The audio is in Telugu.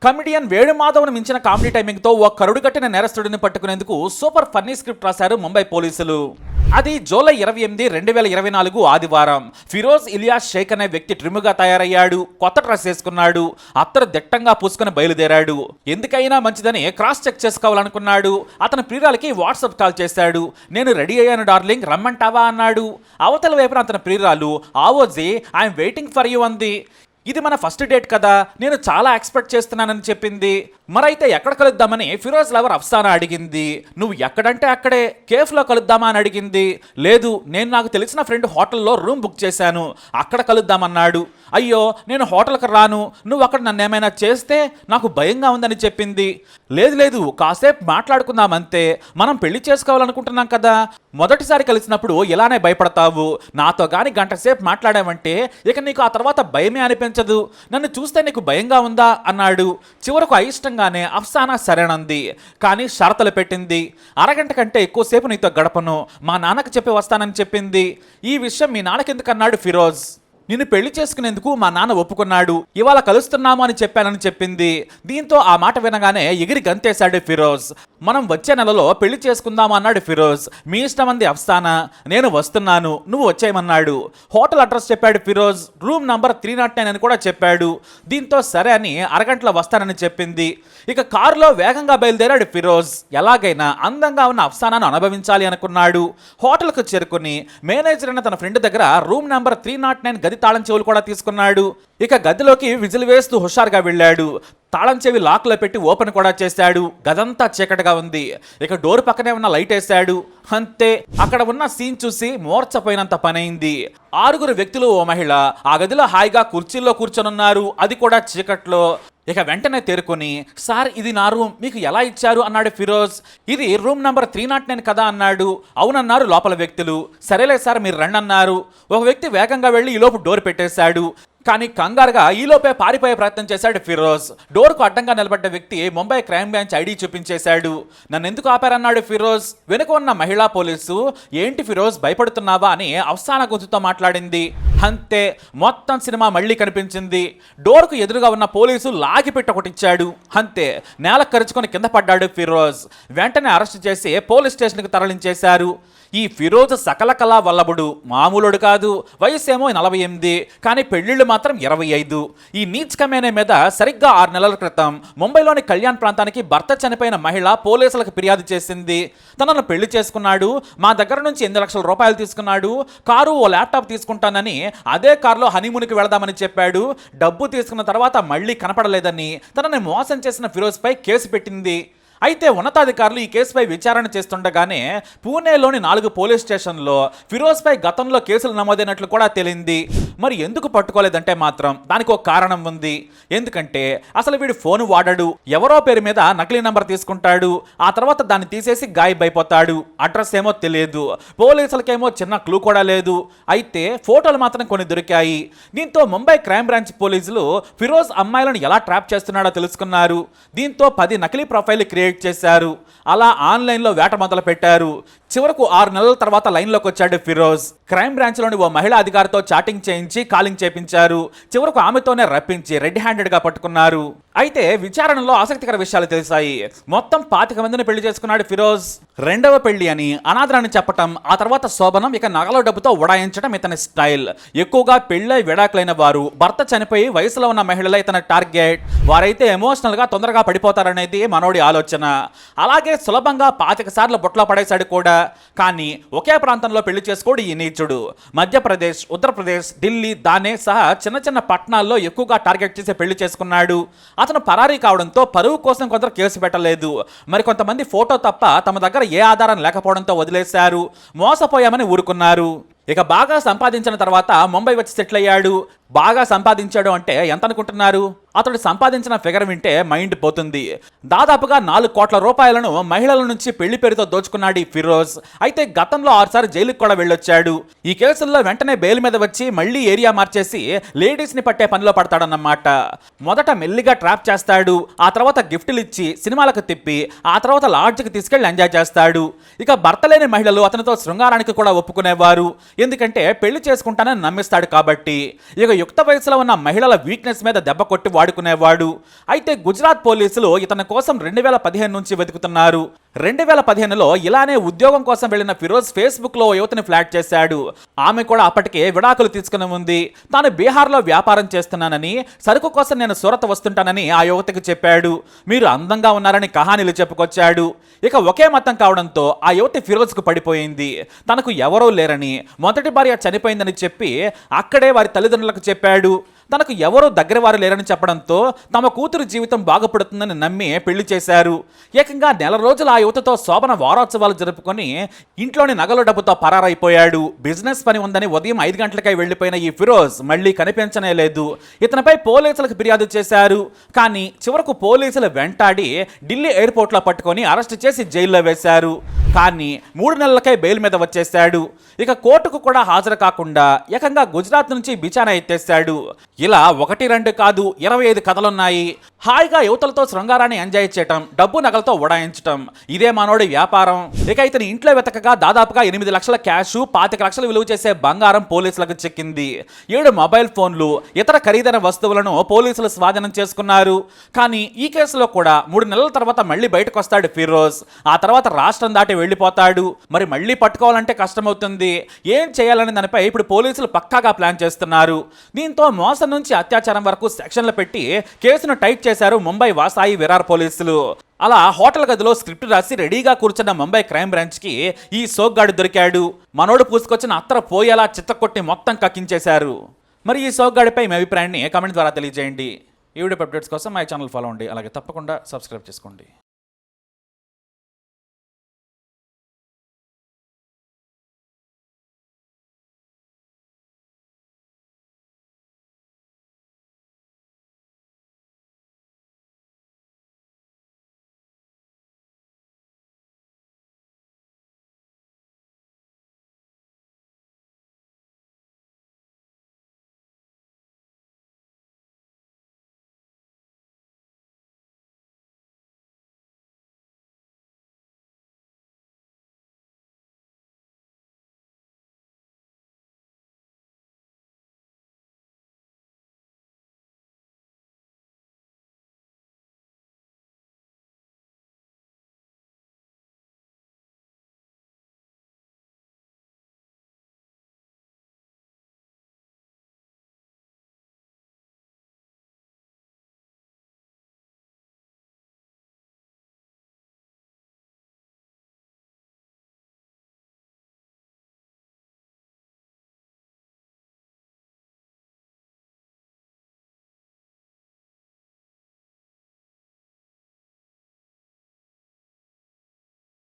కమిడియన్ వేణుమాధవ్ను మించిన కామెడీ టైమింగ్ తో ఓ కరుడు కట్టిన నేరస్తుడిని పట్టుకునేందుకు సూపర్ ఫన్నీ స్క్రిప్ట్ రాశారు ముంబై పోలీసులు. అది జూలై 28, 2024 ఆదివారం. ఫిరోజ్ ఇలియాస్ షేక్ అనే వ్యక్తి ట్రిమ్గా తయారయ్యాడు, కొత్త డ్రెస్ వేసుకున్నాడు, అత్తరు దిట్టంగా పూసుకుని బయలుదేరాడు. ఎందుకైనా మంచిదని క్రాస్ చెక్ చేసుకోవాలనుకున్నాడు. అతని ప్రియురాలకి వాట్సాప్ కాల్ చేశాడు. నేను రెడీ అయ్యాను డార్లింగ్, రమ్మంటావా అన్నాడు. అవతల వైపున అతని ప్రియురాలు ఆవోజీ ఐఎమ్ వెయిటింగ్ ఫర్ యూ అంది. ఇది మన ఫస్ట్ డేట్ కదా, నేను చాలా ఎక్స్పెక్ట్ చేస్తున్నానని చెప్పింది. మరైతే ఎక్కడ కలుద్దామని ఫిరోజ్ లవర్ అఫ్సానా అడిగింది. నువ్వు ఎక్కడంటే అక్కడే, కేఫ్లో కలుద్దామా అని అడిగింది. లేదు, నేను నాకు తెలిసిన ఫ్రెండ్ హోటల్లో రూమ్ బుక్ చేశాను, అక్కడ కలుద్దామన్నాడు. అయ్యో నేను హోటల్కి రాను, నువ్వు అక్కడ నన్ను ఏమైనా చేస్తే నాకు భయంగా ఉందని చెప్పింది. లేదు కాసేపు మాట్లాడుకుందాం అంతే, మనం పెళ్లి చేసుకోవాలనుకుంటున్నాం కదా, మొదటిసారి కలిసినప్పుడు ఇలానే భయపడతావు, నాతో గాని గంట సేపు మాట్లాడావంటే ఇక నీకు ఆ తర్వాత భయమే అనిపించదు, నన్ను చూస్తే నీకు భయంగా ఉందా అన్నాడు. చివరకు అయిష్టంగానే అఫ్సానా సరేనంది, కానీ షరతులు పెట్టింది. అరగంట కంటే ఎక్కువసేపు నీతో గడపను, మా నాన్నకు చెప్పి వస్తానని చెప్పింది. ఈ విషయం మీ నాన్నకెందుకన్నాడు ఫిరోజ్. నిన్ను పెళ్లి చేసుకునేందుకు మా నాన్న ఒప్పుకున్నాడు, ఇవాళ కలుస్తున్నాము అని చెప్పానని చెప్పింది. దీంతో ఆ మాట వినగానే ఎగిరి గంతేశాడు ఫిరోజ్. మనం వచ్చే నెలలో పెళ్లి చేసుకుందాము అన్నాడు ఫిరోజ్. మీ ఇష్టం అంది అఫ్సానా. నేను వస్తున్నాను, నువ్వు వచ్చేయమన్నాడు. హోటల్ అడ్రస్ చెప్పాడు ఫిరోజ్. రూమ్ నంబర్ 309 అని కూడా చెప్పాడు. దీంతో సరే అని అరగంటలో వస్తానని చెప్పింది. ఇక కారులో వేగంగా బయలుదేరాడు ఫిరోజ్. ఎలాగైనా అందంగా ఉన్న అఫ్సానాను అనుభవించాలి అనుకున్నాడు. హోటల్కు చేరుకుని మేనేజర్ అయిన తన ఫ్రెండ్ దగ్గర రూమ్ నంబర్ 309 గది తాళం చెవులు కూడా తీసుకున్నాడు. ఇక గదిలోకి విజిల్ వేస్తూ హుషారుగా వెళ్ళాడు. తాళం చెవి లాక్లో పెట్టి ఓపెన్ కూడా చేశాడు. గదంతా చీకటిగా ఉంది. ఇక డోర్ పక్కనే ఉన్న లైట్ వేశాడు. అంతే, అక్కడ ఉన్న సీన్ చూసి మోర్చపోయినంత పనైంది. 6 వ్యక్తులు, ఓ మహిళ ఆ గదిలో హాయిగా కుర్చీల్లో కూర్చొనున్నారు, అది కూడా చీకట్లో. ఇక వెంటనే తేరుకొని, సార్ ఇది నా రూమ్, మీకు ఎలా ఇచ్చారు అన్నాడు ఫిరోజ్. ఇది రూమ్ నంబర్ 309 కదా అన్నాడు. అవునన్నారు లోపల వ్యక్తులు. సరేలే సార్ మీరు రండి అన్నారు. ఒక వ్యక్తి వేగంగా వెళ్ళి ఈలోపు డోర్ పెట్టేశాడు. కానీ కంగారుగా ఈలోపే పారిపోయే ప్రయత్నం చేశాడు ఫిరోజ్. డోర్కు అడ్డంగా నిలబడ్డ వ్యక్తి ముంబై క్రైమ్ బ్రాంచ్ ఐడి చూపించేశాడు. నన్ను ఎందుకు ఆపారన్నాడు ఫిరోజ్. వెనుక ఉన్న మహిళా పోలీసు, ఏంటి ఫిరోజ్ భయపడుతున్నావా అని అఫ్సానా గొంతుతో మాట్లాడింది. అంతే, మొత్తం సినిమా మళ్ళీ కనిపించింది. డోర్కు ఎదురుగా ఉన్న పోలీసు లాగిపెట్టి ఒకటిచ్చాడు. అంతే, నేల కరుచుకొని కింద పడ్డాడు ఫిరోజ్. వెంటనే అరెస్ట్ చేసి పోలీస్ స్టేషన్కి తరలించేశారు. ఈ ఫిరోజ్ సకల కళా వల్లభుడు, మామూలుడు కాదు. వయసేమో 48, కానీ పెళ్లిళ్ళు మాత్రం 25. ఈ నీచ్ కమేనే మీద సరిగ్గా 6 నెలల క్రితం ముంబైలోని కళ్యాణ్ ప్రాంతానికి భర్త చనిపోయిన మహిళ పోలీసులకు ఫిర్యాదు చేసింది. తనను పెళ్లి చేసుకున్నాడు, మా దగ్గర నుంచి 8 లక్షల రూపాయలు తీసుకున్నాడు, కారు ఓ ల్యాప్టాప్ తీసుకుంటానని అదే కారులో హనీమూన్కి వెళదామని చెప్పాడు. డబ్బు తీసుకున్న తర్వాత మళ్ళీ కనపడలేదని తనని మోసం చేసిన ఫిరోజ్పై కేసు పెట్టింది. అయితే ఉన్నతాధికారులు ఈ కేసుపై విచారణ చేస్తుండగానే పూణేలోని 4 పోలీస్ స్టేషన్లో ఫిరోజ్పై గతంలో కేసులు నమోదైనట్లు కూడా తేలింది. మరి ఎందుకు పట్టుకోలేదంటే మాత్రం దానికి ఒక కారణం ఉంది. ఎందుకంటే అసలు వీడు ఫోన్ వాడడు, ఎవరో పేరు మీద నకిలీ నంబర్ తీసుకుంటాడు, ఆ తర్వాత దాన్ని తీసేసి గాయబైపోతాడు. అడ్రస్ ఏమో తెలియదు, పోలీసులకేమో చిన్న క్లూ కూడా లేదు. అయితే ఫోటోలు మాత్రం కొన్ని దొరికాయి. దీంతో ముంబై క్రైమ్ బ్రాంచ్ పోలీసులు ఫిరోజ్ అమ్మాయిలను ఎలా ట్రాప్ చేస్తున్నాడో తెలుసుకున్నారు. దీంతో 10 నకిలీ ప్రొఫైల్ క్రియేట్ చేశారు. అలా ఆన్లైన్లో వేట మొదలు పెట్టారు. చివరకు 6 నెలల తర్వాత లైన్లోకి వచ్చాడు ఫిరోజ్. క్రైమ్ బ్రాంచ్లోని ఓ మహిళా అధికారితో చాటింగ్ చేయించి కాలింగ్ చేపించారు. చివరకు ఆమెతోనే రప్పించి రెడ్ హ్యాండెడ్గా పట్టుకున్నారు. అయితే విచారణలో ఆసక్తికర విషయాలు తెలిసాయి. మొత్తం 25 మందిని పెళ్లి చేసుకున్నాడు ఫిరోజ్. రెండవ పెళ్లి అని అనాథరాన్ని చెప్పటం, ఆ తర్వాత శోభనం, ఇక నగల డబ్బుతో ఉడాయించడం ఇతని స్టైల్. ఎక్కువగా పెళ్ళై విడాకులైన వారు, భర్త చనిపోయి వయసులో ఉన్న మహిళలే ఇతని టార్గెట్. వారైతే ఎమోషనల్గా తొందరగా పడిపోతారనేది మనోడి ఆలోచన. అలాగే సులభంగా 25 సార్లు బుట్టలో పడేశాడు కూడా. కానీ ఒకే ప్రాంతంలో పెళ్లి చేసుకోడు ఈ నీచుడు. మధ్యప్రదేశ్, ఉత్తరప్రదేశ్, ఢిల్లీ, దానే సహా చిన్న చిన్న పట్టణాల్లో ఎక్కువగా టార్గెట్ చేసి పెళ్లి చేసుకున్నాడు. అతను పరారీ కావడంతో పరువు కోసం కొందరు కేసు పెట్టలేదు. మరి కొంతమంది ఫోటో తప్ప తమ దగ్గర ఏ ఆధారం లేకపోవడంతో వదిలేశారు. మోసపోయామని ఊరుకున్నారు. ఇక బాగా సంపాదించిన తర్వాత ముంబై వచ్చి సెటిల్ అయ్యాడు. బాగా సంపాదించాడు అంటే ఎంత అనుకుంటున్నారు? అతడు సంపాదించిన ఫిగర్ వింటే మైండ్ పోతుంది. దాదాపుగా 4 కోట్ల రూపాయలను మహిళల నుంచి పెళ్లి పేరుతో దోచుకున్నాడు ఈ ఫిరోజ్. అయితే గతంలో 6 సార్లు జైలుకి కూడా వెళ్ళొచ్చాడు. ఈ కేసుల్లో వెంటనే బెయిల్ మీద వచ్చి మళ్ళీ ఏరియా మార్చేసి లేడీస్ని పట్టే పనిలో పడతాడన్నమాట. మొదట మెల్లిగా ట్రాప్ చేస్తాడు, ఆ తర్వాత గిఫ్ట్లు ఇచ్చి సినిమాలకు తిప్పి, ఆ తర్వాత లాడ్జ్కి తీసుకెళ్లి ఎంజాయ్ చేస్తాడు. ఇక భర్త లేని మహిళలు అతనితో శృంగారానికి కూడా ఒప్పుకునేవారు. ఎందుకంటే పెళ్లి చేసుకుంటానని నమ్మిస్తాడు కాబట్టి. ఇక యుక్త వయసులో ఉన్న మహిళల వీక్నెస్ మీద దెబ్బ కొట్టి వాడుకునేవాడు. అయితే గుజరాత్ పోలీసులు ఇతని కోసం 2015 నుంచి వెతుకుతున్నారు. 2015లో ఇలానే ఉద్యోగం కోసం వెళ్లిన ఫిరోజ్ ఫేస్బుక్ లో యువతిని ఫ్లాట్ చేశాడు. ఆమె కూడా అప్పటికే విడాకులు తీసుకుని ఉంది. తాను బీహార్లో వ్యాపారం చేస్తున్నానని, సరుకు కోసం నేను సూరత్ వస్తుంటానని ఆ యువతికి చెప్పాడు. మీరు అందంగా ఉన్నారని కహానీలు చెప్పుకొచ్చాడు. ఇక ఒకే మతం కావడంతో ఆ యువతి ఫిరోజ్కు పడిపోయింది. తనకు ఎవరూ లేరని, మొదటి భార్య చనిపోయిందని చెప్పి అక్కడే వారి తల్లిదండ్రులకు చెప్పాడు. తనకు ఎవరూ దగ్గర వారు లేరని చెప్పడంతో తమ కూతురు జీవితం బాగుపడుతుందని నమ్మి పెళ్లి చేశారు. ఏకంగా నెల రోజులు ఆ యువతతో శోభన వారోత్సవాలు జరుపుకొని ఇంట్లోని నగలు డబ్బుతో పరారైపోయాడు. బిజినెస్ పని ఉందని ఉదయం 5 గంటలకై వెళ్లిపోయిన ఈ ఫిరోజ్ మళ్ళీ కనిపించనే లేదు. ఇతనిపై పోలీసులకు ఫిర్యాదు చేశారు. కానీ చివరకు పోలీసులు వెంటాడి ఢిల్లీ ఎయిర్పోర్ట్లో పట్టుకొని అరెస్ట్ చేసి జైల్లో వేశారు. కానీ 3 నెలలకై బెయిల్ మీద వచ్చేశాడు. ఇక కోర్టుకు కూడా హాజరు కాకుండా ఏకంగా గుజరాత్ నుంచి బిచానా ఎత్తేశాడు. ఇలా 1-2 కాదు 25 కథలున్నాయి. హాయిగా యువతలతో శృంగారాన్ని ఎంజాయ్ చేయటం, డబ్బు నగలతో ఉడాయించటం, ఇదే మనోడి వ్యాపారం. ఇక ఇతని ఇంట్లో వెతకగా దాదాపుగా 8 లక్షల క్యాష్, 25 లక్షలు విలువ చేసే బంగారం పోలీసులకు చిక్కింది. 7 మొబైల్ ఫోన్లు, ఇతర ఖరీదైన వస్తువులను పోలీసులు స్వాధీనం చేసుకున్నారు. కానీ ఈ కేసులో కూడా 3 నెలల తర్వాత మళ్ళీ బయటకు వస్తాడు ఫిరోజ్. ఆ తర్వాత రాష్ట్రం దాటి వెళ్ళిపోతాడు. మరి మళ్ళీ పట్టుకోవాలంటే కష్టమవుతుంది. ఏం చేయాలనే దానిపై ఇప్పుడు పోలీసులు పక్కాగా ప్లాన్ చేస్తున్నారు. దీంతో మోసం నుంచి అత్యాచారం వరకు సెక్షన్లు పెట్టి కేసును టైట్ చేశారు ముంబై వాసాయి విరార్ పోలీసులు. అలా హోటల్ గదిలో స్క్రిప్ట్ రాసి రెడీగా కూర్చున్న ముంబై క్రైమ్ బ్రాంచ్ కి ఈ సోగ్గాడు దొరికాడు. మనోడు పూసుకొచ్చిన అత్తర పోయేలా చిత్తకొట్టి మొత్తం కక్కించేశారు. మరి ఈ సోగ్గాడిపై మీ అభిప్రాయాన్ని కామెంట్ ద్వారా తెలియజేయండి. ఈ వీడియో అప్డేట్స్ కోసం మా ఛానల్ ఫాలో అవ్వండి. అలాగే తప్పకుండా సబ్స్క్రైబ్ చేసుకోండి.